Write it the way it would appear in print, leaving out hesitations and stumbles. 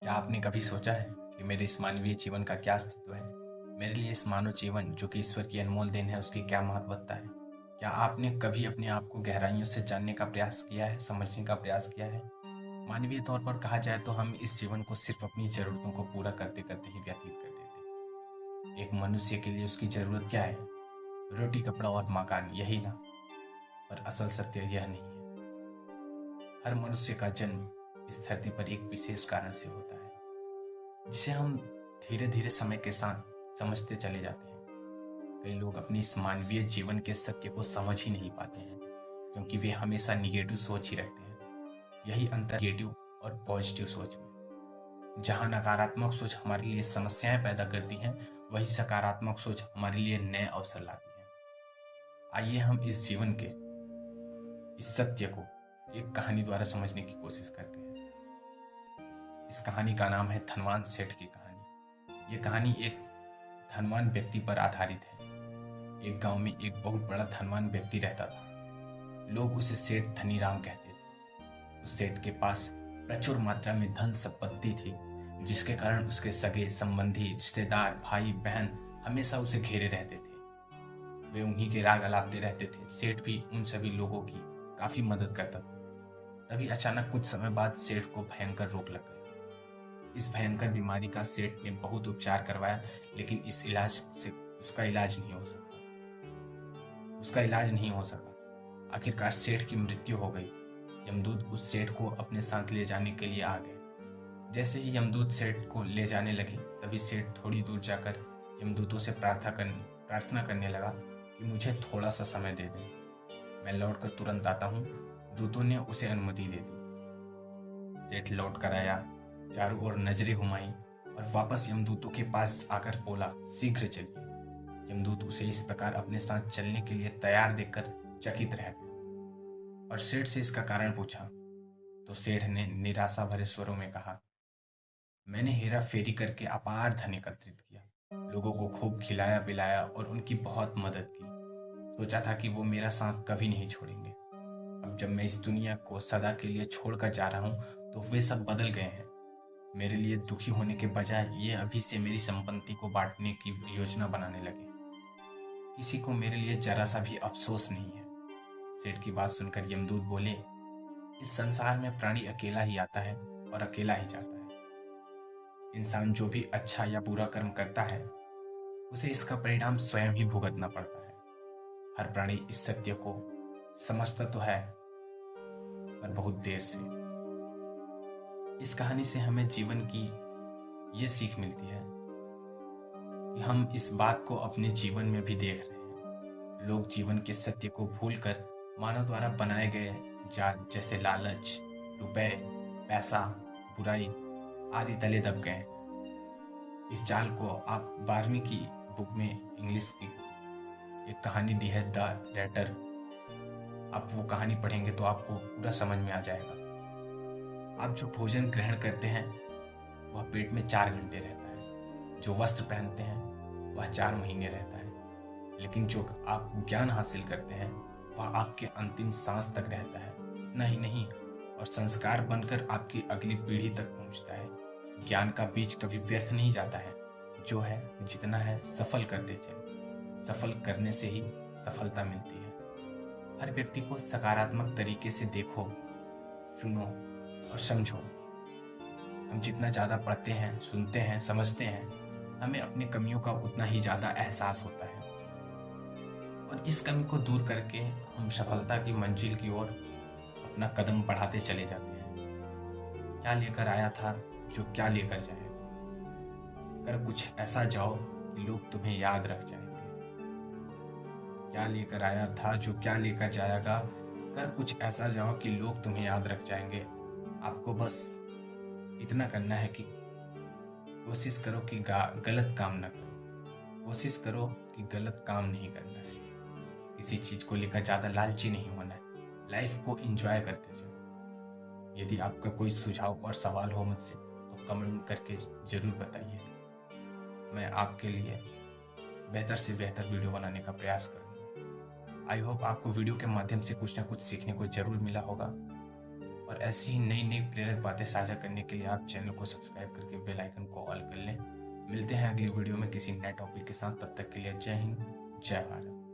क्या आपने कभी सोचा है कि मेरे इस मानवीय जीवन का क्या अस्तित्व है? मेरे लिए इस मानव जीवन जो कि ईश्वर की अनमोल देन है उसकी क्या महत्वता है? क्या आपने कभी अपने आप को गहराइयों से जानने का प्रयास किया है, समझने का प्रयास किया है? मानवीय तौर पर कहा जाए तो हम इस जीवन को सिर्फ अपनी ज़रूरतों को पूरा करते-करते ही व्यतीत कर देते हैं। एक मनुष्य के लिए उसकी ज़रूरत क्या है? रोटी, कपड़ा और मकान, यही ना? पर असल सत्य यह नहीं है। हर मनुष्य का जन्म इस धरती पर एक विशेष कारण से होता है, जिसे हम धीरे-धीरे समय के साथ समझते चले जाते हैं। कई लोग अपनी इस मानवीय जीवन के सत्य को समझ ही नहीं पाते हैं, क्योंकि वे हमेशा निगेटिव सोच ही रखते हैं। यही अंतर निगेटिव और पॉजिटिव सोच में। जहाँ नकारात्मक सोच हमारे लिए समस्याएं पैदा करती हैं, वही सकारात्मक सोच हमारे लिए नए अवसर लाती है। आइए हम इस जीवन के इस सत्य को एक कहानी द्वारा समझने की कोशिश करते हैं। इस कहानी का नाम है धनवान सेठ की कहानी। ये कहानी एक धनवान व्यक्ति पर आधारित है। एक गांव में एक बहुत बड़ा धनवान व्यक्ति रहता था। लोग उसे सेठ धनीराम कहते थे। उस सेठ के पास प्रचुर मात्रा में धन संपत्ति थी, जिसके कारण उसके सगे संबंधी, रिश्तेदार, भाई बहन हमेशा उसे घेरे रहते थे। वे उन्हीं के राग अलापते रहते थे। सेठ भी उन सभी लोगों की काफी मदद करता था। तभी अचानक कुछ समय बाद सेठ को भयंकर रोग लग गया। इस भयंकर बीमारी का सेठ ने बहुत उपचार करवाया, लेकिन इस इलाज से उसका इलाज नहीं हो सका। आखिरकार सेठ की मृत्यु हो गई। यमदूत उस सेठ को अपने साथ ले जाने के लिए आ गए। जैसे ही यमदूत सेठ को ले जाने लगे, तभी सेठ थोड़ी दूर जाकर यमदूतों से प्रार्थना करने लगा कि मुझे थोड़ा सा समय दे दें, मैं लौटकर तुरंत आता हूँ। दूतों ने उसे अनुमति दे दी। सेठ लौट कर आया, चारों ओर नजरें घुमाई और वापस यमदूतों के पास आकर बोला, शीघ्र चलिए। यमदूत उसे इस प्रकार अपने साथ चलने के लिए तैयार देखकर चकित रह गए और सेठ से इसका कारण पूछा। तो सेठ ने निराशा भरे स्वरों में कहा, मैंने हेरा फेरी करके अपार धन एकत्रित किया, लोगों को खूब खिलाया पिलाया और उनकी बहुत मदद की। सोचा था कि वो मेरा साथ कभी नहीं छोड़ेंगे। अब जब मैं इस दुनिया को सदा के लिए छोड़कर जा रहा हूँ, तो वे सब बदल गए हैं। मेरे लिए दुखी होने के बजाय ये अभी से मेरी संपत्ति को बांटने की योजना बनाने लगे। किसी को मेरे लिए जरा सा भी अफसोस नहीं है। सेठ की बात सुनकर यमदूत बोले, इस संसार में प्राणी अकेला ही आता है और अकेला ही जाता है। इंसान जो भी अच्छा या बुरा कर्म करता है, उसे इसका परिणाम स्वयं ही भुगतना पड़ता है। हर प्राणी इस सत्य को समझता तो है, पर बहुत देर से। इस कहानी से हमें जीवन की ये सीख मिलती है कि हम इस बात को अपने जीवन में भी देख रहे हैं। लोग जीवन के सत्य को भूलकर मानव द्वारा बनाए गए जाल जैसे लालच, रुपए, पैसा, बुराई आदि तले दब गए। इस जाल को आप 12वीं की बुक में इंग्लिश की एक कहानी दी है, द लेटर। आप वो कहानी पढ़ेंगे तो आपको पूरा समझ में आ जाएगा। आप जो भोजन ग्रहण करते हैं वह पेट में 4 घंटे रहता है। जो वस्त्र पहनते हैं वह 4 महीने रहता है। लेकिन जो आप ज्ञान हासिल करते हैं वह आपके अंतिम सांस तक रहता है। इतना ही नहीं, और संस्कार बनकर आपकी अगली पीढ़ी तक पहुंचता है। ज्ञान का बीज कभी व्यर्थ नहीं जाता है। जो है जितना है सफल करते चले। सफल करने से ही सफलता मिलती है। हर व्यक्ति को सकारात्मक तरीके से देखो, सुनो और समझो। हम जितना ज़्यादा पढ़ते हैं, सुनते हैं, समझते हैं, हमें अपनी कमियों का उतना ही ज़्यादा एहसास होता है। और इस कमी को दूर करके हम सफलता की मंजिल की ओर अपना कदम बढ़ाते चले जाते हैं। क्या लेकर आया था जो क्या लेकर जाएगा। कर कुछ ऐसा जाओ कि लोग तुम्हें याद रख जाएंगे। क्या लेकर आया था जो क्या लेकर जाएगा। कर कुछ ऐसा जाओ कि लोग तुम्हें याद रख जाएंगे। आपको बस इतना करना है कि कोशिश करो कि गलत काम ना करो। कोशिश करो कि गलत काम नहीं करना है। किसी चीज को लेकर ज्यादा लालची नहीं होना है। लाइफ को एंजॉय करते जाओ। यदि आपका कोई सुझाव और सवाल हो मुझसे तो कमेंट करके जरूर बताइए। मैं आपके लिए बेहतर से बेहतर वीडियो बनाने का प्रयास करूँगा। आई होप आपको वीडियो के माध्यम से कुछ ना कुछ सीखने को जरूर मिला होगा। और ऐसी ही नई नई प्रेरक बातें साझा करने के लिए आप चैनल को सब्सक्राइब करके बेल आइकन को ऑल कर लें। मिलते हैं अगली वीडियो में किसी नए टॉपिक के साथ। तब तक के लिए जय हिंद, जय भारत।